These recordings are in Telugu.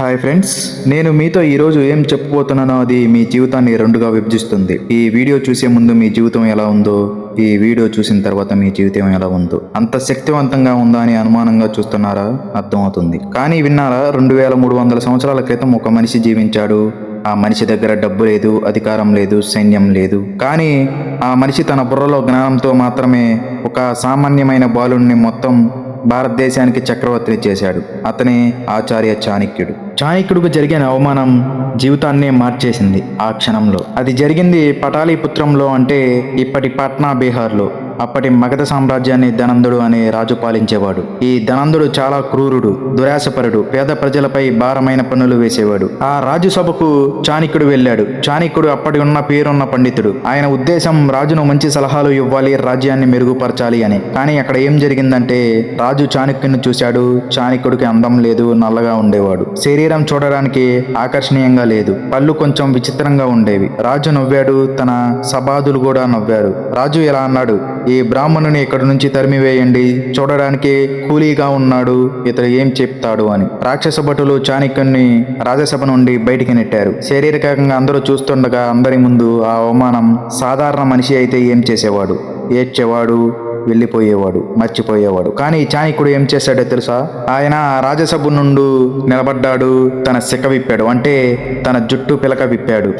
హాయ్ ఫ్రెండ్స్, నేను మీతో ఈరోజు ఏం చెప్పబోతున్నానో అది మీ జీవితాన్ని రెండుగా విభజిస్తుంది. ఈ వీడియో చూసే ముందు మీ జీవితం ఎలా ఉందో, ఈ వీడియో చూసిన తర్వాత మీ జీవితం ఎలా ఉందో అంత శక్తివంతంగా ఉందా అని అనుమానంగా చూస్తున్నారా? అర్థమవుతుంది. కానీ విన్నారా, 2300 సంవత్సరాల క్రితం ఒక మనిషి జీవించాడు. ఆ మనిషి దగ్గర డబ్బు లేదు, అధికారం లేదు, సైన్యం లేదు. కానీ ఆ మనిషి తన బుర్రలో జ్ఞానంతో మాత్రమే ఒక సామాన్యమైన బాలుడిని మొత్తం భారతదేశానికి చక్రవర్తిని చేశాడు. అతనే ఆచార్య చాణక్యుడు. చాణక్యుడికి జరిగిన అవమానం జీవితాన్నే మార్చేసింది. ఆ క్షణంలో అది జరిగింది పటాలీపుత్రంలో, అంటే ఇప్పటి పాట్నా, బీహార్లో. అప్పటి మగధ సామ్రాజ్యాన్ని ధనందుడు అనే రాజు పాలించేవాడు. ఈ ధనందుడు చాలా క్రూరుడు, దురాశపరుడు, పేద ప్రజలపై భారమైన పన్నులు వేసేవాడు. ఆ రాజు సభకు చాణక్యుడు వెళ్ళాడు. చాణక్యుడు అప్పటి ఉన్న పేరున్న పండితుడు. ఆయన ఉద్దేశం రాజును మంచి సలహాలు ఇవ్వాలి, రాజ్యాన్ని మెరుగుపరచాలి అని. కానీ అక్కడ ఏం జరిగిందంటే, రాజు చాణక్యుని చూశాడు. చాణక్యుడికి అందం లేదు, నల్లగా ఉండేవాడు. శరీరం చూడడానికి ఆకర్షణీయంగా లేదు, పళ్ళు కొంచెం విచిత్రంగా ఉండేవి. రాజు నవ్వాడు, తన సభాదులు కూడా నవ్వారు. రాజు ఇలా అన్నాడు, ఈ బ్రాహ్మణుని ఇక్కడి నుంచి తరిమివేయండి, చూడడానికి కూలీగా ఉన్నాడు, ఇతడు ఏం చెప్తాడు అని. రాక్షస భటులు చాణక్యుని రాజసభ నుండి బయటికి నెట్టారు. శారీరకంగా అందరూ చూస్తుండగా అందరి ముందు ఆ అవమానం. సాధారణ మనిషి అయితే ఏం చేసేవాడు? ఏడ్చేవాడు, వెళ్ళిపోయేవాడు, మర్చిపోయేవాడు. కానీ చాణక్యుడు ఏం చేశాడో తెలుసా? ఆయన రాజసభ నుండి నిలబడ్డాడు, తన శిఖ విప్పాడు, అంటే తన జుట్టు పిలక విప్పాడు.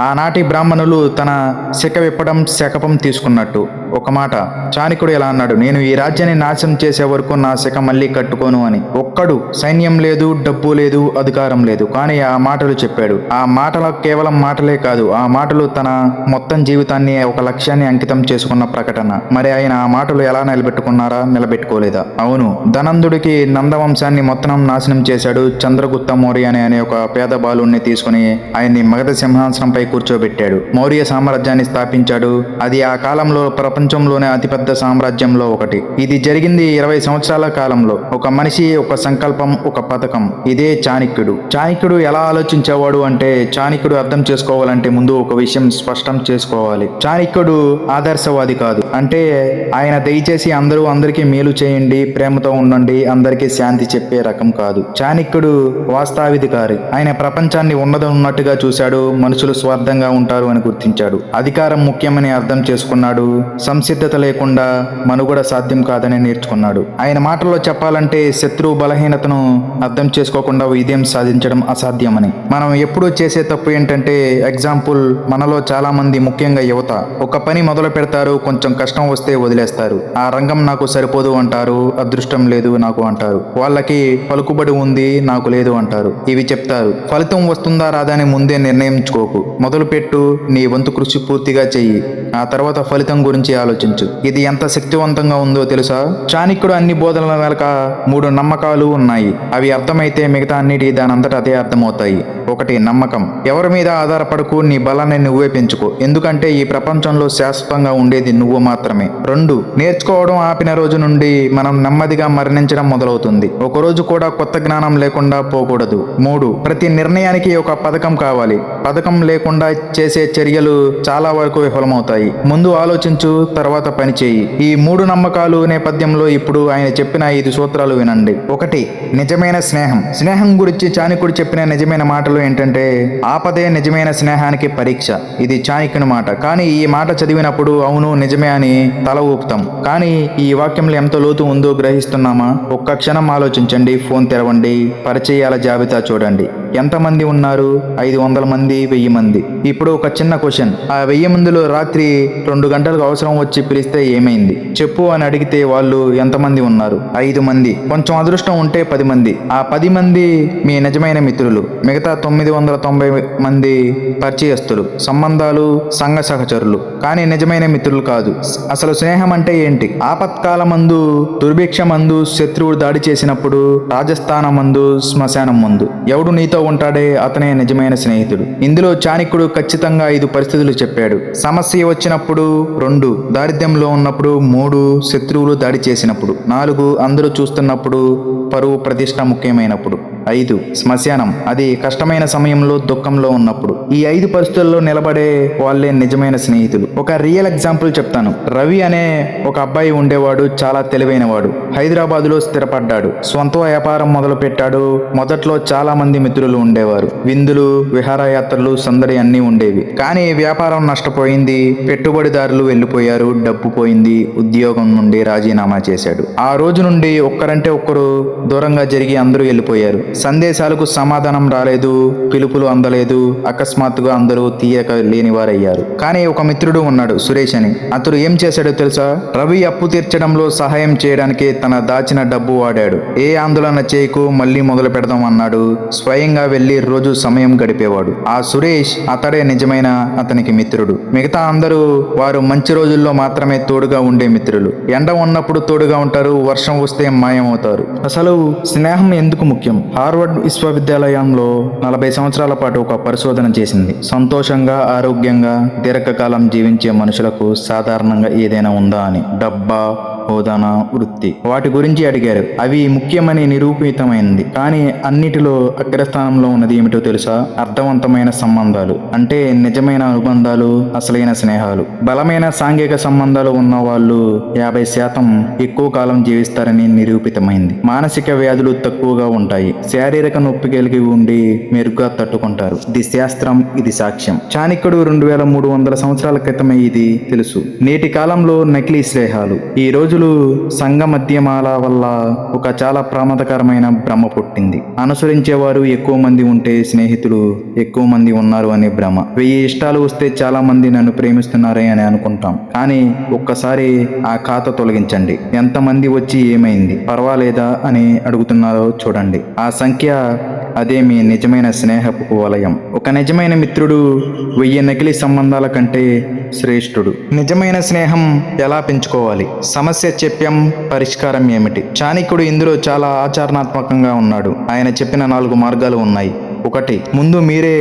ఆనాటి బ్రాహ్మణులు తన శిఖ విప్పడం శకపం తీసుకున్నట్టు. ఒక మాట చాణక్యుడు ఎలా అన్నాడు, నేను ఈ రాజ్యాన్ని నాశనం చేసే వరకు నా శిఖ మళ్ళీ కట్టుకోను అని. ఒక్కడు సైన్యం లేదు, డబ్బు లేదు, అధికారం లేదు, కానీ ఆ మాటలు చెప్పాడు. ఆ మాటలు కేవలం మాటలే కాదు, ఆ మాటలు తన మొత్తం జీవితాన్ని, ఒక లక్ష్యాన్ని అంకితం చేసుకున్న ప్రకటన. మరి ఆయన ఆ మాటలు ఎలా నిలబెట్టుకున్నారా? నిలబెట్టుకోలేదా? అవును, ధనందుడికి నందవంశాన్ని మొత్తం నాశనం చేశాడు. చంద్రగుప్త మౌర్య అనే ఒక పేద బాలుణ్ణి తీసుకుని ఆయన్ని మగధ సింహాసనంపై కూర్చోబెట్టాడు. మౌర్య సామ్రాజ్యాన్ని స్థాపించాడు. అది ఆ కాలంలో ప్రపంచంలోనే అతిపెద్ద సామ్రాజ్యంలో ఒకటి. ఇది జరిగింది 20 సంవత్సరాల కాలంలో. ఒక మనిషి, ఒక సంకల్పం, ఒక పథకం. ఇదే చాణక్యుడు. చాణక్యుడు ఎలా ఆలోచించేవాడు అంటే, చాణక్యుడు అర్థం చేసుకోవాలంటే ముందు ఒక విషయం స్పష్టం చేసుకోవాలి. చాణక్యుడు ఆదర్శవాది కాదు. అంటే ఆయన దయచేసి అందరికీ మేలు చేయండి, ప్రేమతో ఉండండి, అందరికీ శాంతి చెప్పే రకం కాదు. చాణక్యుడు వాస్తవాధికారి. ఆయన ప్రపంచాన్ని ఉన్నట్టుగా చూశాడు. మనుషులు స్వార్థంగా ఉంటారు అని గుర్తించాడు. అధికారం ముఖ్యమని అర్థం చేసుకున్నాడు. సంసిద్ధత లేకుండా మనుగడ సాధ్యం కాదని నేర్చుకున్నాడు. ఆయన మాటల్లో చెప్పాలంటే, శత్రువు బలహీనతను అర్థం చేసుకోకుండా విజయం సాధించడం అసాధ్యమని. మనం ఎప్పుడూ చేసే తప్పు ఏంటంటే, ఎగ్జాంపుల్, మనలో చాలా మంది, ముఖ్యంగా యువత, ఒక పని మొదలు పెడతారు, కొంచెం కష్టం వస్తే వదిలేస్తారు. ఆ రంగం నాకు సరిపోదు అంటారు, అదృష్టం లేదు నాకు అంటారు, వాళ్ళకి పలుకుబడి ఉంది, నాకు లేదు అంటారు. ఇవి చెప్తారు. ఫలితం వస్తుందా రాదా అని ముందే నిర్ణయించుకోకు. మొదలుపెట్టు, నీ వంతు కృషి పూర్తిగా చెయ్యి, ఆ తర్వాత ఫలితం గురించి ఆలోచించు. ఇది ఎంత శక్తివంతంగా ఉందో తెలుసా? చాణక్యుడు అన్ని బోధనల వెనక 3 నమ్మకాలు ఉన్నాయి. అవి అర్థమైతే మిగతా అన్నిటి దానంతట అదే అర్థమవుతాయి. 1. నమ్మకం. ఎవరి మీద ఆధారపడకు, నీ బలాన్ని నువ్వే పెంచుకో, ఎందుకంటే ఈ ప్రపంచంలో శాశ్వతంగా ఉండేది నువ్వు మాత్రమే. 2. నేర్చుకోవడం ఆపిన రోజు నుండి మనం నెమ్మదిగా మరణించడం మొదలవుతుంది. ఒక రోజు కూడా కొత్త జ్ఞానం లేకుండా పోకూడదు. 3. ప్రతి నిర్ణయానికి ఒక పథకం కావాలి. పథకం లేకుండా చేసే చర్యలు చాలా వరకు విఫలమవుతాయి. ముందు ఆలోచించు, తర్వాత పని చేయి. ఈ 3 నమ్మకాలు నేపథ్యంలో ఇప్పుడు ఆయన చెప్పిన 5 సూత్రాలు వినండి. 1. నిజమైన స్నేహం. స్నేహం గురించి చాణక్యుడు చెప్పిన నిజమైన మాటలు ఏంటంటే, ఆపదే నిజమైన స్నేహానికి పరీక్ష. ఇది చాణక్యుని మాట. కానీ ఈ మాట చదివినప్పుడు అవును నిజమే అని తల ఊపుతాం. కానీ ఈ వాక్యంలో ఎంత లోతు ఉందో గ్రహిస్తున్నామా? ఒక్క క్షణం ఆలోచించండి. ఫోన్ తెరవండి, పరిచయాల జాబితా చూడండి. ఎంతమంది ఉన్నారు? 500 మంది, 1000 మంది. ఇప్పుడు ఒక చిన్న క్వశ్చన్, ఆ 1000 మందిలో రాత్రి 2 గంటలకు అవసరం వచ్చి పిలిస్తే ఏమైంది? చెప్పు అని అడిగితే వాళ్ళు ఎంతమంది ఉన్నారు? 5 మంది. కొంచెం అదృష్టం ఉంటే 10 మంది. ఆ 10 మంది మీ నిజమైన మిత్రులు. మిగతా 990 మంది పరిచయస్తులు, సంబంధాలు, సంఘ సహచరులు, కానీ నిజమైన మిత్రులు కాదు. అసలు స్నేహం అంటే ఏంటి? ఆపత్కాలమందు, దుర్భిక్షమందు, శత్రువుడు దాడి చేసినప్పుడు, రాజస్థానమందు, శ్మశానం ముందు ఎవడు నీతో ఉంటాడే అతనే నిజమైన స్నేహితుడు. ఇందులో చాణక్యుడు ఖచ్చితంగా 5 పరిస్థితులు చెప్పాడు. సమస్య వచ్చినప్పుడు, 2 దారిద్ర్యంలో ఉన్నప్పుడు, 3 శత్రువులు దాడి చేసినప్పుడు, 4 అందరూ చూస్తున్నప్పుడు, పరువు ప్రతిష్ట ముఖ్యమైనప్పుడు. 5 శ్మశానం, అది కష్టమైన సమయంలో దుఃఖంలో ఉన్నప్పుడు. ఈ 5 పరిస్థితుల్లో నిలబడే వాళ్ళే నిజమైన స్నేహితులు. ఒక రియల్ ఎగ్జాంపుల్ చెప్తాను. రవి అనే ఒక అబ్బాయి ఉండేవాడు, చాలా తెలివైనవాడు. హైదరాబాదులో స్థిరపడ్డాడు, సొంత వ్యాపారం మొదలు పెట్టాడు. మొదట్లో చాలా మంది మిత్రులు ఉండేవారు, విందులు, విహారయాత్రలు, సందడి అన్నీ ఉండేవి. కానీ వ్యాపారం నష్టపోయింది, పెట్టుబడిదారులు వెళ్ళిపోయారు, డబ్బు పోయింది, ఉద్యోగం నుండి రాజీనామా చేశాడు. ఆ రోజు నుండి ఒక్కరంటే ఒక్కరు దూరంగా జరిగి అందరూ వెళ్ళిపోయారు. సందేశాలకు సమాధానం రాలేదు, పిలుపులు అందలేదు. అకస్మాత్తుగా అందరూ తీయక లేనివారయ్యారు. కానీ ఒక మిత్రుడు ఉన్నాడు, సురేష్ అని. అతడు ఏం చేశాడో తెలుసా? రవి అప్పు తీర్చడంలో సహాయం చేయడానికి తన దాచిన డబ్బు వాడాడు. ఏ ఆందోళన చేయకు, మళ్ళీ మొదలు పెడదాం అన్నాడు. స్వయంగా వెళ్లి రోజు సమయం గడిపేవాడు. ఆ సురేష్ అతడే నిజమైన అతనికి మిత్రుడు. మిగతా అందరూ వారు మంచి రోజుల్లో మాత్రమే తోడుగా ఉండే మిత్రులు. ఎండ ఉన్నప్పుడు తోడుగా ఉంటారు, వర్షం వస్తే మాయమవుతారు. అసలు స్నేహం ఎందుకు ముఖ్యం? హార్వర్డ్ విశ్వవిద్యాలయంలో 40 సంవత్సరాల పాటు ఒక పరిశోధన చేసింది. సంతోషంగా, ఆరోగ్యంగా, దీర్ఘకాలం జీవించే మనుషులకు సాధారణంగా ఏదైనా ఉందా అని. డబ్బా, హోదాన, వృత్తి, వాటి గురించి అడిగారు. అవి ముఖ్యమని నిరూపితమైంది. కానీ అన్నిటిలో అగ్రస్థానంలో ఉన్నది ఏమిటో తెలుసా? అర్థవంతమైన సంబంధాలు. అంటే నిజమైన అనుబంధాలు, అసలైన స్నేహాలు. బలమైన సాంఘిక సంబంధాలు ఉన్న వాళ్ళు 50% ఎక్కువ కాలం జీవిస్తారని నిరూపితమైంది. మానసిక వ్యాధులు తక్కువగా ఉంటాయి. శారీరక నొప్పి కలిగి ఉండి మెరుగ్గా తట్టుకుంటారు. ఇది శాస్త్రం, ఇది సాక్ష్యం. చాణక్యుడు 2300 సంవత్సరాల క్రితమే ఇది తెలుసు. నేటి కాలంలో నకిలీ స్నేహాలు. ఈ రోజులు సంఘ మధ్యమాల వల్ల ఒక చాలా ప్రమాదకరమైన భ్రమ పుట్టింది. అనుసరించేవారు ఎక్కువ మంది ఉంటే స్నేహితులు ఎక్కువ మంది ఉన్నారు అనే భ్రమ. 1000 ఇష్టాలు వస్తే చాలా మంది నన్ను ప్రేమిస్తున్నారే అని అనుకుంటాం. కానీ ఒక్కసారి ఆ ఖాతా తొలగించండి. ఎంతమంది వచ్చి ఏమైంది, పర్వాలేదా అని అడుగుతున్నారో చూడండి. ఆ సంఖ్య, అదే మీ నిజమైన స్నేహపు వలయం. ఒక నిజమైన మిత్రుడు 1000 నకిలీ సంబంధాల కంటే శ్రేష్ఠుడు. నిజమైన స్నేహం ఎలా పెంచుకోవాలి? సమస్య చెప్పాం, పరిష్కారం ఏమిటి? చాణక్యుడు ఇందులో చాలా ఆచరణాత్మకంగా ఉన్నాడు. ఆయన చెప్పిన 4 మార్గాలు ఉన్నాయి. 1. ముందు మీరే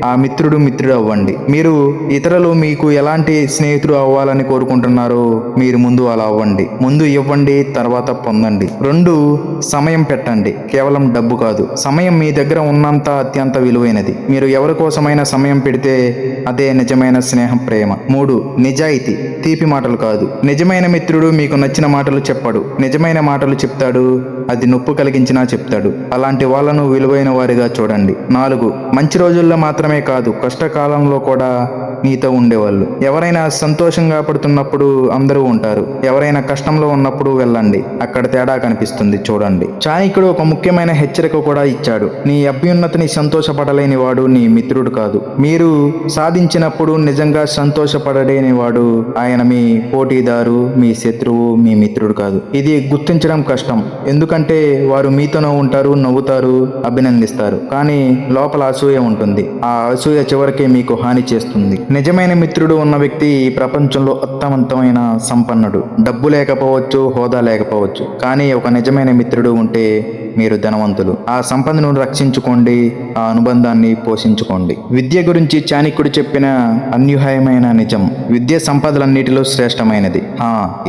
ఆ మిత్రుడు అవ్వండి. మీరు ఇతరులు మీకు ఎలాంటి స్నేహితుడు అవ్వాలని కోరుకుంటున్నారో మీరు ముందు అలా అవ్వండి. ముందు ఇవ్వండి, తర్వాత పొందండి. 2. సమయం పెట్టండి. కేవలం డబ్బు కాదు, సమయం మీ దగ్గర ఉన్నంత అత్యంత విలువైనది. మీరు ఎవరి కోసమైనా సమయం పెడితే అదే నిజమైన స్నేహం, ప్రేమ. 3. నిజాయితీ. తీపి మాటలు కాదు. నిజమైన మిత్రుడు మీకు నచ్చిన మాటలు చెప్పడు, నిజమైన మాటలు చెప్తాడు. అది నొప్పి కలిగించినా చెప్తాడు. అలాంటి వాళ్ళను విలువైన వారిగా చూడండి. 4. మంచి రోజుల్లో మాత్రమే కాదు, కష్టకాలంలో కూడా నీతో ఉండేవాళ్ళు. ఎవరైనా సంతోషంగా పడుతున్నప్పుడు అందరూ ఉంటారు, ఎవరైనా కష్టంలో ఉన్నప్పుడు వెళ్ళండి, అక్కడ తేడా కనిపిస్తుంది, చూడండి. చాణక్యుడు ఒక ముఖ్యమైన హెచ్చరిక కూడా ఇచ్చాడు. నీ అభ్యున్నతిని సంతోషపడలేని వాడు నీ మిత్రుడు కాదు. మీరు సాధించినప్పుడు నిజంగా సంతోషపడలేని వాడు ఆయన మీ పోటీదారు, మీ శత్రువు, మీ మిత్రుడు కాదు. ఇది గుర్తించడం కష్టం, ఎందుకంటే వారు మీతోనే ఉంటారు, నవ్వుతారు, అభినందిస్తారు. కానీ లోపల అసూయ ఉంటుంది. ఆ అసూయ చివరికి మీకు హాని చేస్తుంది. నిజమైన మిత్రుడు ఉన్న వ్యక్తి ఈ ప్రపంచంలో అర్థవంతమైన సంపన్నుడు. డబ్బు లేకపోవచ్చు, హోదా లేకపోవచ్చు, కానీ ఒక నిజమైన మిత్రుడు ఉంటే మీరు ధనవంతులు. ఆ సంపదను రక్షించుకోండి, ఆ అనుబంధాన్ని పోషించుకోండి. విద్య గురించి చాణక్యుడు చెప్పిన అన్యూహ్యమైన నిజం. విద్య సంపదలన్నిటిలో శ్రేష్టమైనది.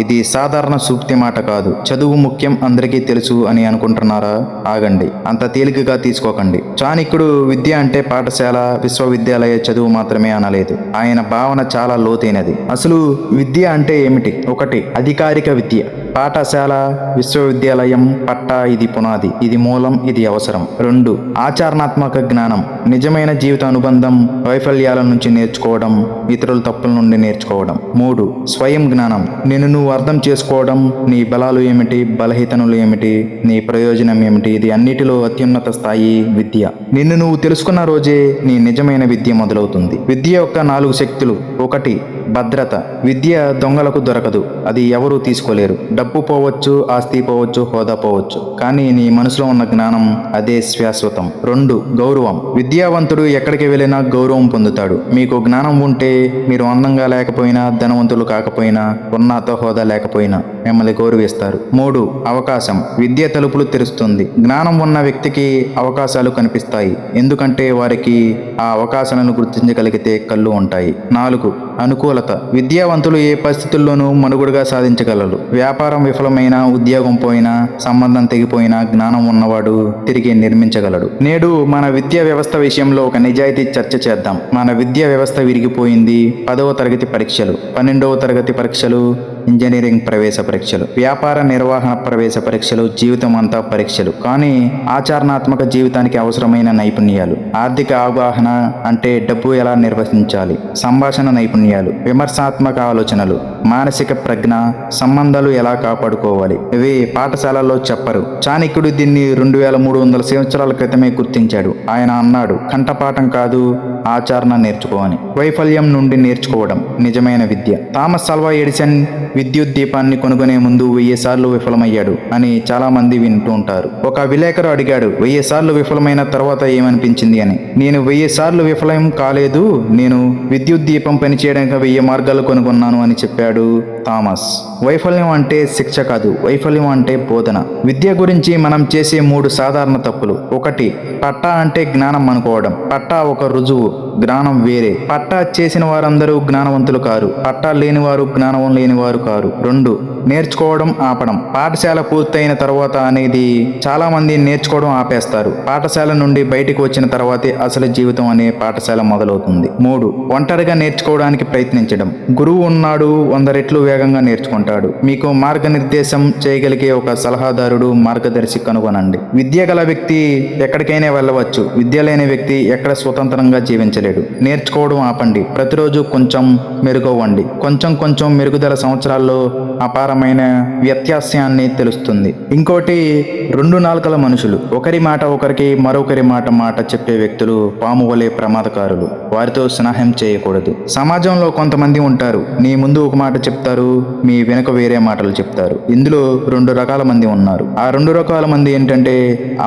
ఇది సాధారణ సూక్తి మాట కాదు. చదువు ముఖ్యం, అందరికీ తెలుసు అని అనుకుంటున్నారా? ఆగండి, అంత తేలికగా తీసుకోకండి. చాణక్యుడు విద్య అంటే పాఠశాల, విశ్వవిద్యాలయ చదువు మాత్రమే అనలేదు. ఆయన భావన చాలా లోతైనది. అసలు విద్య అంటే ఏమిటి? 1. అధికారిక విద్య. పాఠశాల, విశ్వవిద్యాలయం, పట్టా, ఇది పునాది, ఇది మూలం, ఇది అవసరం. 2. ఆచరణాత్మక జ్ఞానం. నిజమైన జీవిత అనుబంధం, వైఫల్యాల నుంచి నేర్చుకోవడం, ఇతరుల తప్పుల నుండి నేర్చుకోవడం. 3. స్వయం జ్ఞానం. నిన్ను నువ్వు అర్థం చేసుకోవడం, నీ బలాలు ఏమిటి, బలహీనతలు ఏమిటి, నీ ప్రయోజనం ఏమిటి, ఇది అన్నిటిలో అత్యున్నత స్థాయి విద్య. నిన్ను నువ్వు తెలుసుకున్న రోజే నీ నిజమైన విద్య మొదలవుతుంది. విద్య యొక్క 4 శక్తులు. 1. భద్రత. విద్య దొంగలకు దొరకదు, అది ఎవరూ తీసుకోలేరు. డబ్బు పోవచ్చు, ఆస్తి పోవచ్చు, హోదా పోవచ్చు, కానీ నీ మనసులో ఉన్న జ్ఞానం అదే శాశ్వతం. 2. గౌరవం. విద్యావంతుడు ఎక్కడికి వెళ్ళినా గౌరవం పొందుతాడు. మీకు జ్ఞానం ఉంటే మీరు అందంగా లేకపోయినా, ధనవంతులు కాకపోయినా, ఉన్నత హోదా లేకపోయినా మిమ్మల్ని గౌరవిస్తారు. 3. అవకాశం. విద్య తలుపులు తెరుస్తుంది. జ్ఞానం ఉన్న వ్యక్తికి అవకాశాలు కనిపిస్తాయి, ఎందుకంటే వారికి ఆ అవకాశాలను గుర్తించగలిగితే కళ్ళు ఉంటాయి. 4. అనుకూలత. విద్యావంతులు ఏ పరిస్థితుల్లోనూ మనుగడగా సాధించగలరు. వ్యాపారం విఫలమైన, ఉద్యోగం పోయినా, సంబంధం తెగిపోయినా జ్ఞానం ఉన్నవాడు తిరిగి నిర్మించగలడు. నేడు మన విద్యా వ్యవస్థ విషయంలో ఒక నిజాయితీ చర్చ చేద్దాం. మన విద్యా వ్యవస్థ విరిగిపోయింది. 10వ తరగతి పరీక్షలు, 12వ తరగతి పరీక్షలు, ఇంజనీరింగ్ ప్రవేశ పరీక్షలు, వ్యాపార నిర్వహణ ప్రవేశ పరీక్షలు, జీవితం అంతా పరీక్షలు. కానీ ఆచరణాత్మక జీవితానికి అవసరమైన నైపుణ్యాలు, ఆర్థిక అవగాహన అంటే డబ్బు ఎలా నిర్వహించాలి, సంభాషణ నైపుణ్యాలు, విమర్శాత్మక ఆలోచనలు, మానసిక ప్రజ్ఞ, సంబంధాలు ఎలా కాపాడుకోవాలి, ఇవి పాఠశాలల్లో చెప్పరు. చాణక్యుడు దీన్ని 2300 సంవత్సరాల క్రితమే గుర్తించాడు. ఆయన అన్నాడు, కంఠపాఠం కాదు, ఆచరణ నేర్చుకో అని. వైఫల్యం నుండి నేర్చుకోవడం నిజమైన విద్య. థామస్ ఆల్వా ఎడిసన్ విద్యుత్ దీపాన్ని కొనుగొనే ముందు 1000 సార్లు విఫలమయ్యాడు అని చాలా మంది వింటూ ఉంటారు. ఒక విలేకరు అడిగాడు, 1000 సార్లు విఫలమైన తర్వాత ఏమనిపించింది అని. నేను 1000 సార్లు విఫలం కాలేదు, నేను విద్యుత్ దీపం పనిచేయడానికి 1000 మార్గాలు కనుగొన్నాను అని చెప్పాడు థామస్. వైఫల్యం అంటే శిక్ష కాదు, వైఫల్యం అంటే బోధన. విద్య గురించి మనం చేసే 3 సాధారణ తప్పులు. 1. పట్టా అంటే జ్ఞానం అనుకోవడం. పట్టా ఒక రుజువు, జ్ఞానం వేరే. పట్టా చేసిన వారందరూ జ్ఞానవంతులు కారు, పట్టా లేనివారు జ్ఞానం లేనివారు కారు. 2. నేర్చుకోవడం ఆపడం. పాఠశాల పూర్తయిన తర్వాత అనేది చాలా మంది నేర్చుకోవడం ఆపేస్తారు. పాఠశాల నుండి బయటికి వచ్చిన తర్వాతే అసలు జీవితం అనే పాఠశాల మొదలవుతుంది. 3. ఒంటరిగా నేర్చుకోవడానికి ప్రయత్నించడం. గురువు ఉన్నాడు, 100 రెట్లు వేగంగా నేర్చుకుంటాడు. మీకు మార్గనిర్దేశం చేయగలిగే ఒక సలహాదారుడు, మార్గదర్శి కనుగొనండి. విద్య గల వ్యక్తి ఎక్కడికైనా వెళ్ళవచ్చు, విద్య లేని వ్యక్తి ఎక్కడ స్వతంత్రంగా జీవించలేడు. నేర్చుకోవడం ఆపండి, ప్రతిరోజు కొంచెం మెరుగవ్వండి. కొంచెం మెరుగుదల సంవత్సరాల్లో అపారమైన వ్యత్యాసాన్ని తెలుస్తుంది. ఇంకోటి, 2 నాలుకల మనుషులు. ఒకరి మాట ఒకరికి, మరొకరి మాట చెప్పే వ్యక్తులు పాము వలె ప్రమాదకారులు. వారితో స్నేహం చేయకూడదు. సమాజంలో కొంతమంది ఉంటారు, నీ ముందు ఒక మాట చెప్తారు, మీ వెనుక వేరే మాటలు చెప్తారు. ఇందులో 2 రకాల మంది ఉన్నారు. ఆ 2 రకాల మంది ఏంటంటే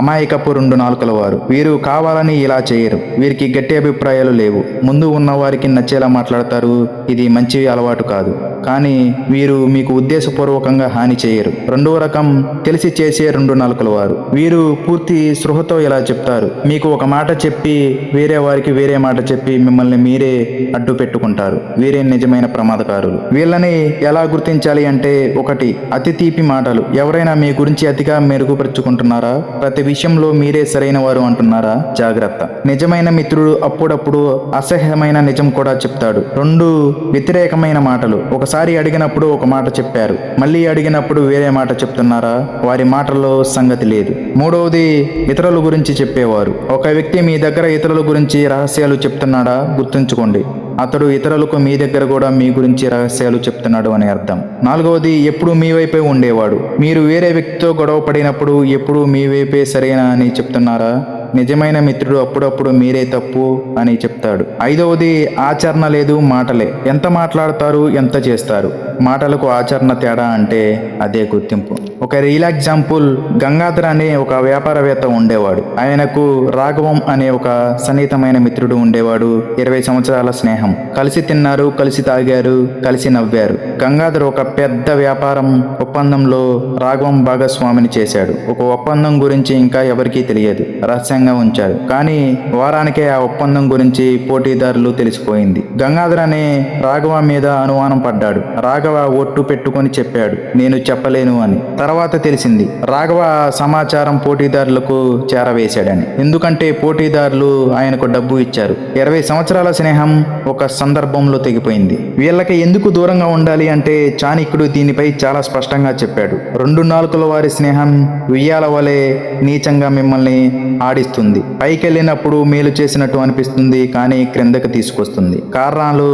అమాయకపు 2 నాలుకల వారు. వీరు కావాలని ఇలా చేయరు, వీరికి గట్టి అభిప్రాయాలు లేవు, ముందు ఉన్న వారికి నచ్చేలా మాట్లాడతారు. ఇది మంచి అలవాటు కాదు, కానీ వీరు మీకు ఉద్దేశపూర్వకంగా హాని చేయరు. 2వ రకం తెలిసి చేసే 2 నాలుకల వారు. వీరు పూర్తి స్పృహతో ఇలా చెప్తారు, మీకు ఒక మాట చెప్పి వేరే వారికి వేరే మాట చెప్పి మిమ్మల్ని మీరే అడ్డు పెట్టుకుంటారు. వీరే నిజమైన ప్రమాదకారులు. వీళ్ళని ఎలా గుర్తించాలి అంటే, 1. అతి తీపి మాటలు. ఎవరైనా మీ గురించి అతిగా మెరుగుపరుచుకుంటున్నారా? ప్రతి విషయంలో మీరే సరైన వారు అంటున్నారా? జాగ్రత్త. నిజమైన మిత్రుడు అప్పుడప్పుడు అసహ్యమైన నిజం కూడా చెప్తాడు. 2. వ్యతిరేకమైన మాటలు. ఒకసారి అడిగినప్పుడు ఒక మాట చెప్పారు, మళ్ళీ అడిగినప్పుడు వేరే మాట చెప్తున్నారా? వారి మాటల్లో సంగతి లేదు. 3వది ఇతరుల గురించి చెప్పేవారు. ఒక వ్యక్తి మీ దగ్గర ఇతరుల గురించి రహస్యాలు చెప్తున్నాడా? గుర్తుంచుకోండి, అతడు ఇతరులకు మీ దగ్గర కూడా మీ గురించి రహస్యాలు చెప్తున్నాడు అని అర్థం. 4వది ఎప్పుడు మీ వైపే ఉండేవాడు. మీరు వేరే వ్యక్తితో గొడవ పడినప్పుడు ఎప్పుడు మీ వైపే సరేనా అని చెప్తున్నారా? నిజమైన మిత్రుడు అప్పుడప్పుడు మీరే తప్పు అని చెప్తాడు. 5వది ఆచరణ లేదు, మాటలే. ఎంత మాట్లాడతారు, ఎంత చేస్తారు. మాటలకు ఆచరణ తేడా అంటే అదే గుర్తింపు. ఒక రియల్ ఎగ్జాంపుల్, గంగాధర్ అనే ఒక వ్యాపారవేత్త ఉండేవాడు. ఆయనకు రాఘవం అనే ఒక సన్నిహితమైన మిత్రుడు ఉండేవాడు. 20 సంవత్సరాల స్నేహం. కలిసి తిన్నారు, కలిసి తాగారు, కలిసి నవ్వారు. గంగాధర్ ఒక పెద్ద వ్యాపారం ఒప్పందంలో రాఘవం భాగస్వామిని చేశాడు. ఒక ఒప్పందం గురించి ఇంకా ఎవరికీ తెలియదు, రహస్యంగా ఉంచాడు. కానీ వారానికే ఆ ఒప్పందం గురించి పోటీదారులు తెలిసిపోయింది. గంగాధర్ అనే రాఘవ మీద అనుమానం పడ్డాడు. రాఘవ ఒట్టు పెట్టుకొని చెప్పాడు, నేను చెప్పలేను అని. తర్వాత తెలిసింది, రాఘవ సమాచారం పోటీదారులకు చేరవేశాడని. ఎందుకంటే పోటీదారులు ఆయనకు డబ్బు ఇచ్చారు. 20 సంవత్సరాల స్నేహం ఒక సందర్భంలో తెగిపోయింది. వీళ్ళకి ఎందుకు దూరంగా ఉండాలి అంటే చాణక్యుడు దీనిపై చాలా స్పష్టంగా చెప్పాడు. 2 నాలుకల వారి స్నేహం ఉయ్యాల వలె నీచంగా మిమ్మల్ని ఆడిస్తుంది. పైకెళ్ళినప్పుడు మేలు చేసినట్టు అనిపిస్తుంది, కానీ క్రిందకు తీసుకొస్తుంది. కారణాలు: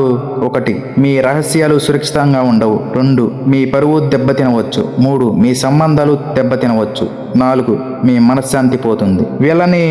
1. మీ రహస్యాలు సురక్షితంగా ఉండవు. 2. మీ పరువు దెబ్బతినవచ్చు. 3. మీ సంబంధాలు దెబ్బతినవచ్చు. 4. మీ మనశ్శాంతి పోతుంది. వీళ్ళని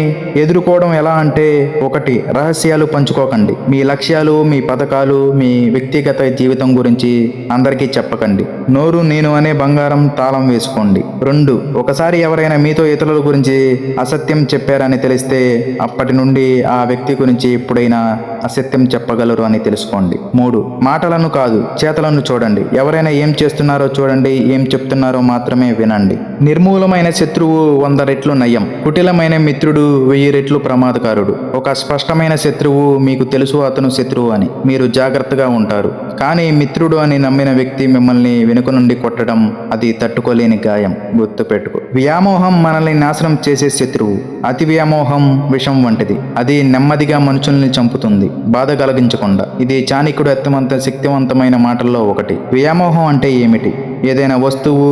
ఎదుర్కోవడం ఎలా అంటే, 1. రహస్యాలు పంచుకోకండి. మీ లక్ష్యాలు, మీ పథకాలు, మీ వ్యక్తిగత జీవితం గురించి అందరికీ చెప్పకండి. నోరు నేను అనే బంగారం తాళం వేసుకోండి. 2. ఒకసారి ఎవరైనా మీతో ఇతరుల గురించి అసత్యం చెప్పారని అని తెలిస్తే అప్పటి నుండి ఆ వ్యక్తి గురించి ఎప్పుడైనా అసత్యం చెప్పగలరు అని తెలుసుకోండి. 3. మాటలను కాదు చేతలను చూడండి. ఎవరైనా ఏం చేస్తున్నారో చూడండి, ఏం చెప్తున్నారో మాత్రమే వినండి. నిర్మూలమైన శత్రువు 100 రెట్లు నయం, కుటిలమైన మిత్రుడు 1000 రెట్లు ప్రమాదకారుడు. ఒక స్పష్టమైన శత్రువు మీకు తెలుసు అతను శత్రువు అని, మీరు జాగ్రత్తగా ఉంటారు. కానీ మిత్రుడు అని నమ్మిన వ్యక్తి మిమ్మల్ని వెనుక నుండి కొట్టడం అది తట్టుకోలేని గాయం. గుర్తుపెట్టుకో, వ్యామోహం మనల్ని నాశనం చేసే శత్రువు. అతి వ్యామోహం విషం వంటిది. అది నెమ్మదిగా మనుషుల్ని చంపుతుంది, బాధ కలిగించకుండా. ఇది చాణక్యుడు అత్యంత శక్తివంతమైన మాటల్లో ఒకటి. వ్యామోహం అంటే ఏమిటి? ఏదైనా వస్తువు,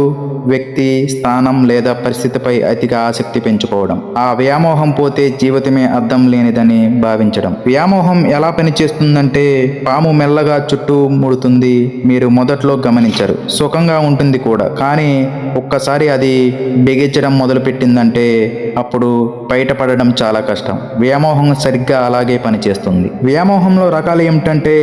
వ్యక్తి, స్థానం లేదా పరిస్థితిపై అతిగా ఆసక్తి పెంచుకోవడం. ఆ వ్యామోహం పోతే జీవితమే అర్థం లేనిదని భావించడం. వ్యామోహం ఎలా పనిచేస్తుందంటే పాము మెల్లగా చుట్టూ ముడుతుంది. మీరు మొదట్లో గమనించరు, సుఖంగా ఉంటుంది కూడా. కానీ ఒక్కసారి అది బిగించడం మొదలుపెట్టిందంటే అప్పుడు బయటపడడం చాలా కష్టం. వ్యామోహం సరిగ్గా అలాగే పనిచేస్తుంది. వ్యామోహంలో రకాలు ఏమిటంటే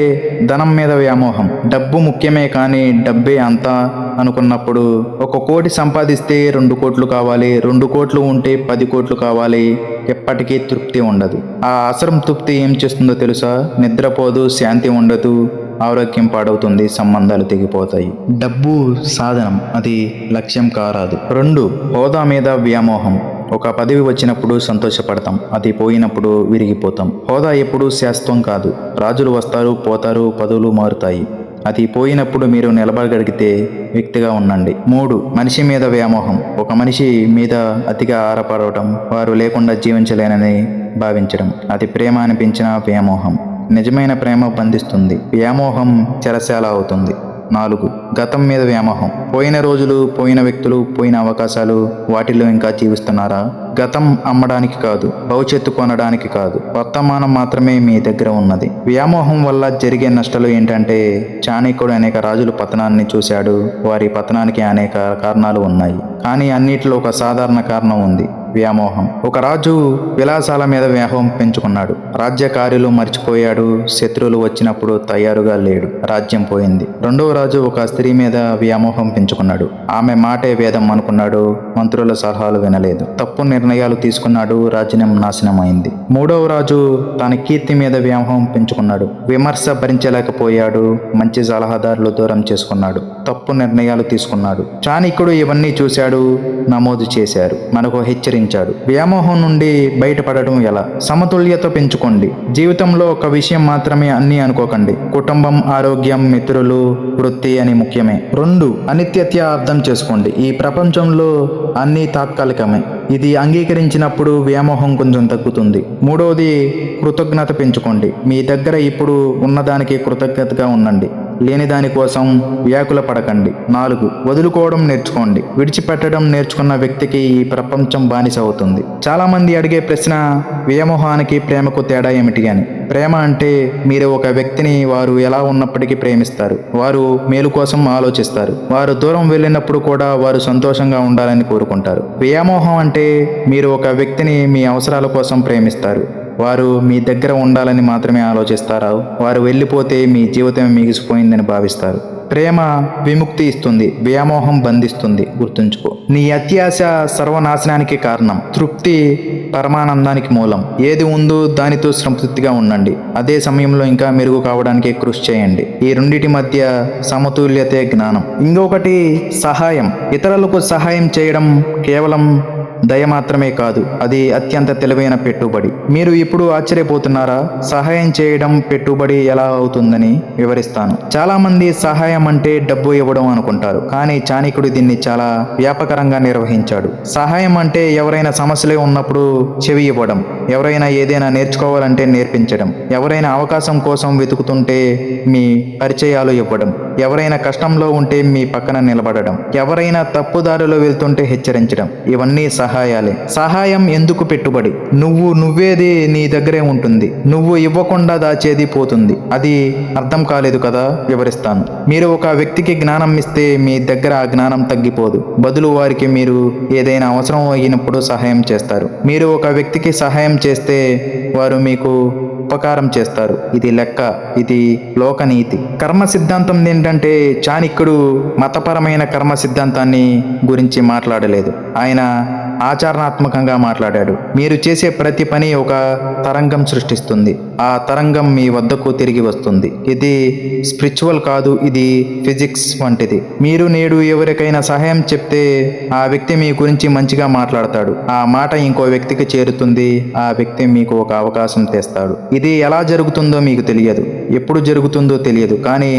ధనం మీద వ్యామోహం. డబ్బు ముఖ్యమే కానీ డబ్బే అంతా అనుకున్నప్పుడు 1 కోటి సంపాదిస్తే 2 కోట్లు కావాలి, 2 కోట్లు ఉంటే 10 కోట్లు కావాలి. ఎప్పటికీ తృప్తి ఉండదు. ఆ అసంతృప్తి ఏం చేస్తుందో తెలుసా? నిద్రపోదు, శాంతి ఉండదు, ఆరోగ్యం పాడవుతుంది, సంబంధాలు తెగిపోతాయి. డబ్బు సాధనం, అది లక్ష్యం కారాదు. 2. హోదా మీద వ్యామోహం. ఒక పదవి వచ్చినప్పుడు సంతోషపడతాం, అది పోయినప్పుడు విరిగిపోతాం. హోదా ఎప్పుడూ శాశ్వతం కాదు. రాజులు వస్తారు, పోతారు, పదవులు మారుతాయి. అది పోయినప్పుడు మీరు నిలబడగలిగితే వ్యక్తిగా ఉండండి. 3. మనిషి మీద వ్యామోహం. ఒక మనిషి మీద అతిగా ఆరపడటం, వారు లేకుండా జీవించలేనని భావించడం. అది ప్రేమ అనిపించిన వ్యామోహం. నిజమైన ప్రేమ బంధిస్తుంది, వ్యామోహం చెరసాల అవుతుంది. 4. గతం మీద వ్యామోహం. పోయిన రోజులు, పోయిన వ్యక్తులు, పోయిన అవకాశాలు, వాటిలో ఇంకా జీవిస్తున్నారా? గతం అమ్మడానికి కాదు, భవిష్యత్తు కొనడానికి కాదు, వర్తమానం మాత్రమే మీ దగ్గర ఉన్నది. వ్యామోహం వల్ల జరిగే నష్టాలు ఏంటంటే చాణక్యుడు అనేక రాజుల పతనాన్ని చూశాడు. వారి పతనానికి అనేక కారణాలు ఉన్నాయి, కానీ అన్నిటిలో ఒక సాధారణ కారణం ఉంది: వ్యామోహం. ఒక రాజు విలాసాల మీద వ్యామోహం పెంచుకున్నాడు. రాజ్య కార్యాలు మర్చిపోయాడు. శత్రువులు వచ్చినప్పుడు తయారుగా లేడు. రాజ్యం పోయింది. 2వ రాజు ఒక స్త్రీ మీద వ్యామోహం పెంచుకున్నాడు. ఆమె మాటే వేదం అనుకున్నాడు. మంత్రుల సలహాలు వినలేదు. తప్పు నిర్ణయాలు తీసుకున్నాడు. రాజ్యం నాశనం అయింది. 3వ రాజు తన కీర్తి మీద వ్యామోహం పెంచుకున్నాడు. విమర్శ భరించలేకపోయాడు. మంచి సలహాదారులు దూరం చేసుకున్నాడు. తప్పు నిర్ణయాలు తీసుకున్నాడు. చాణక్యుడు ఇవన్నీ చూశాడు, నమోదు చేశారు, మనకు హెచ్చరించాడు. వ్యామోహం నుండి బయటపడడం ఎలా? సమతుల్యత పెంచుకోండి. జీవితంలో ఒక విషయం మాత్రమే అన్నీ అనుకోకండి. కుటుంబం, ఆరోగ్యం, మిత్రులు, వృత్తి అని ముఖ్యమే. 2. అనిత్యత అర్థం చేసుకోండి. ఈ ప్రపంచంలో అన్నీ తాత్కాలికమే. ఇది అంగీకరించినప్పుడు వ్యామోహం కొంచెం తగ్గుతుంది. 3వది కృతజ్ఞత పెంచుకోండి. మీ దగ్గర ఇప్పుడు ఉన్నదానికి కృతజ్ఞతగా ఉండండి. లేని దానికోసం వ్యాకుల పడకండి. 4. వదులుకోవడం నేర్చుకోండి. విడిచిపెట్టడం నేర్చుకున్న వ్యక్తికి ఈ ప్రపంచం బానిస అవుతుంది. చాలా మంది అడిగే ప్రశ్న, వ్యామోహానికి ప్రేమకు తేడా ఏమిటి అని. ప్రేమ అంటే మీరు ఒక వ్యక్తిని వారు ఎలా ఉన్నప్పటికీ ప్రేమిస్తారు. వారు మేలు కోసం ఆలోచిస్తారు. వారు దూరం వెళ్ళినప్పుడు కూడా వారు సంతోషంగా ఉండాలని కోరుకుంటారు. వ్యామోహం అంటే మీరు ఒక వ్యక్తిని మీ అవసరాల కోసం ప్రేమిస్తారు. వారు మీ దగ్గర ఉండాలని మాత్రమే ఆలోచిస్తారు. వారు వెళ్ళిపోతే మీ జీవితం మిగిసిపోయిందని భావిస్తారు. ప్రేమ విముక్తి ఇస్తుంది, వ్యామోహం బంధిస్తుంది. గుర్తుంచుకో, నీ అత్యాశ సర్వనాశనానికి కారణం, తృప్తి పరమానందానికి మూలం. ఏది ఉందో దానితో సంతృప్తిగా ఉండండి. అదే సమయంలో ఇంకా మెరుగు కావడానికి కృషి చేయండి. ఈ రెండిటి మధ్య సమతుల్యతే జ్ఞానం. ఇంకొకటి సహాయం. ఇతరులకు సహాయం చేయడం కేవలం దయ మాత్రమే కాదు, అది అత్యంత తెలివైన పెట్టుబడి. మీరు ఇప్పుడు ఆశ్చర్యపోతున్నారా? సహాయం చేయడం పెట్టుబడి ఎలా అవుతుందని వివరిస్తాను. చాలా మంది సహాయం అంటే డబ్బు ఇవ్వడం అనుకుంటారు, కానీ చాణక్యుడు దీన్ని చాలా వ్యాపకరంగా నిర్వహించాడు. సహాయం అంటే ఎవరైనా సమస్యలు ఉన్నప్పుడు చెవి ఇవ్వడం, ఎవరైనా ఏదైనా నేర్చుకోవాలంటే నేర్పించడం, ఎవరైనా అవకాశం కోసం వెతుకుతుంటే మీ పరిచయాలు ఇవ్వడం, ఎవరైనా కష్టంలో ఉంటే మీ పక్కన నిలబడడం, ఎవరైనా తప్పుదారిలో వెళ్తుంటే హెచ్చరించడం. ఇవన్నీ సహాయాలే. సహాయం ఎందుకు పెట్టుబడి? నువ్వేది నీ దగ్గరే ఉంటుంది. నువ్వు ఇవ్వకుండా దాచేది పోతుంది. అది అర్థం కాలేదు కదా, వివరిస్తాను. మీరు ఒక వ్యక్తికి జ్ఞానం ఇస్తే మీ దగ్గర ఆ జ్ఞానం తగ్గిపోదు. బదులు వారికి మీరు ఏదైనా అవసరం అయినప్పుడు సహాయం చేస్తారు. మీరు ఒక వ్యక్తికి సహాయం చేస్తే వారు మీకు ఉపకారం చేస్తారు. ఇది లెక్క, ఇది లోకనీతి. కర్మ సిద్ధాంతం ఏంటంటే చాణక్యుడు మతపరమైన కర్మ సిద్ధాంతాన్ని గురించి మాట్లాడలేదు. ఆయన ఆచరణాత్మకంగా మాట్లాడాడు. మీరు చేసే ప్రతి పని ఒక తరంగం సృష్టిస్తుంది. ఆ తరంగం మీ వద్దకు తిరిగి వస్తుంది. ఇది స్పిరిచువల్ కాదు, ఇది ఫిజిక్స్ వంటిది. మీరు నేడు ఎవరికైనా సహాయం చెప్తే ఆ వ్యక్తి మీ గురించి మంచిగా మాట్లాడతాడు. ఆ మాట ఇంకో వ్యక్తికి చేరుతుంది. ఆ వ్యక్తి మీకు ఒక అవకాశం తెస్తాడు. ఇది ఎలా జరుగుతుందో మీకు తెలియదు, ఎప్పుడు జరుగుతుందో తెలియదు, కానీ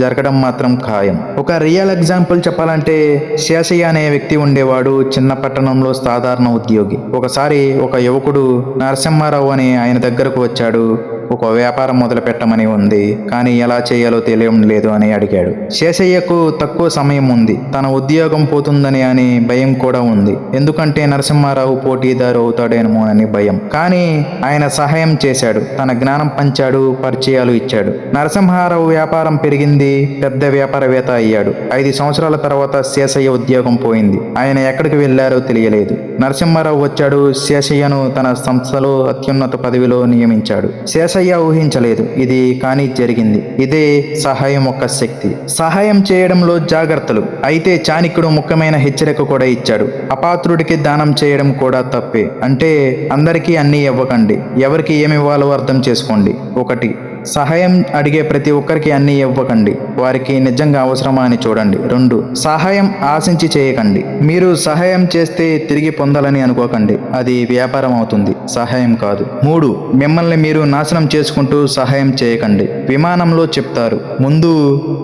జరగడం మాత్రం ఖాయం. ఒక రియల్ ఎగ్జాంపుల్ చెప్పాలంటే, శేషయ్య అనే వ్యక్తి ఉండేవాడు. చిన్న పట్టణంలో సాధారణ ఉద్యోగి. ఒకసారి ఒక యువకుడు నరసింహారావు అని ఆయన దగ్గరకు వచ్చాడు. ఒక వ్యాపారం మొదలు పెట్టమని ఉంది, కానీ ఎలా చేయాలో తెలియడం లేదు అని అడిగాడు. శేషయ్యకు తక్కువ సమయం ఉంది, తన ఉద్యోగం పోతుందని అని భయం కూడా ఉంది. ఎందుకంటే నరసింహారావు పోటీదారు అవుతాడేమోనని భయం. కానీ ఆయన సహాయం చేశాడు, తన జ్ఞానం పంచాడు, పరిచయాలు ఇచ్చాడు. నరసింహారావు వ్యాపారం పెరిగింది, పెద్ద వ్యాపారవేత్త అయ్యాడు. 5 సంవత్సరాల తర్వాత శేషయ్య ఉద్యోగం పోయింది. ఆయన ఎక్కడికి వెళ్లారో తెలియలేదు. నరసింహారావు వచ్చాడు, శేషయ్యను తన సంస్థలో అత్యున్నత పదవిలో నియమించాడు. శేషయ్య ఊహించలేదు ఇది, కానీ జరిగింది. ఇదే సహాయం యొక్క శక్తి. సహాయం చేయడంలో జాగ్రత్తలు. అయితే చాణక్యుడు ముఖ్యమైన హెచ్చరిక కూడా ఇచ్చాడు. అపాత్రుడికి దానం చేయడం కూడా తప్పే. అంటే అందరికీ అన్నీ ఇవ్వకండి, ఎవరికి ఏమి ఇవ్వాలో అర్థం చేసుకోండి. 1. సహాయం అడిగే ప్రతి ఒక్కరికి అన్నీ ఇవ్వకండి, వారికి నిజంగా అవసరమా అని చూడండి. 2. సహాయం ఆశించి చేయకండి. మీరు సహాయం చేస్తే తిరిగి పొందాలని అనుకోకండి, అది వ్యాపారం అవుతుంది, సహాయం కాదు. 3. మిమ్మల్ని మీరు నాశనం చేసుకుంటూ సహాయం చేయకండి. విమానంలో చెప్తారు, ముందు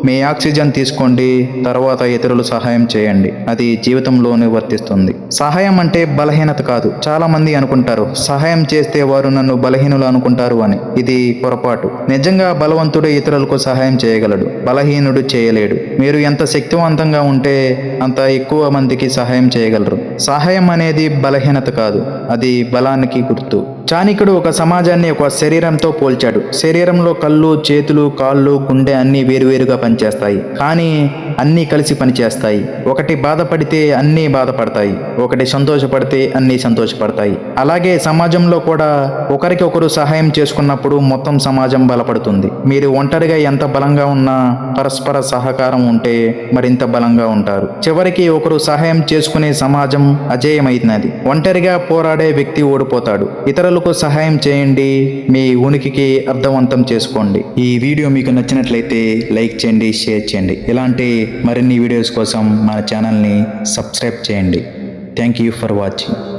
మీ ఆక్సిజన్ తీసుకోండి, తర్వాత ఇతరులు సహాయం చేయండి. అది జీవితంలోనే వర్తిస్తుంది. సహాయం అంటే బలహీనత కాదు. చాలా మంది అనుకుంటారు సహాయం చేస్తే వారు నన్ను బలహీనులు అనుకుంటారు అని. ఇది పొరపాటు. నిజంగా బలవంతుడు ఇతరులకు సహాయం చేయగలడు, బలహీనుడు చేయలేడు. మీరు ఎంత శక్తివంతంగా ఉంటే అంత ఎక్కువ మందికి సహాయం చేయగలరు. సహాయం అనేది బలహీనత కాదు, అది బలానికి గుర్తు. చాణక్యుడు ఒక సమాజాన్ని ఒక శరీరంతో పోల్చాడు. శరీరంలో కళ్ళు, చేతులు, కాళ్ళు, గుండె అన్నీ వేరువేరుగా పనిచేస్తాయి, కానీ అన్నీ కలిసి పనిచేస్తాయి. ఒకటి బాధపడితే అన్నీ బాధపడతాయి, ఒకటి సంతోషపడితే అన్నీ సంతోషపడతాయి. అలాగే సమాజంలో కూడా ఒకరికి ఒకరు సహాయం చేసుకున్నప్పుడు మొత్తం సమాజం బలపడుతుంది. మీరు ఒంటరిగా ఎంత బలంగా ఉన్నా పరస్పర సహకారం ఉంటే మరింత బలంగా ఉంటారు. చివరికి ఒకరు సహాయం చేసుకునే సమాజం అజేయమైనది. ఒంటరిగా పోరాడే వ్యక్తి ఓడిపోతాడు. ఇతరులకు సహాయం చేయండి, మీ ఉనికికి అర్థవంతం చేసుకోండి. ఈ వీడియో మీకు నచ్చినట్లయితే లైక్ చేయండి, షేర్ చేయండి. ఇలాంటి మరిన్ని వీడియోస్ కోసం మన ఛానల్ని సబ్స్క్రైబ్ చేయండి. Thank you for watching.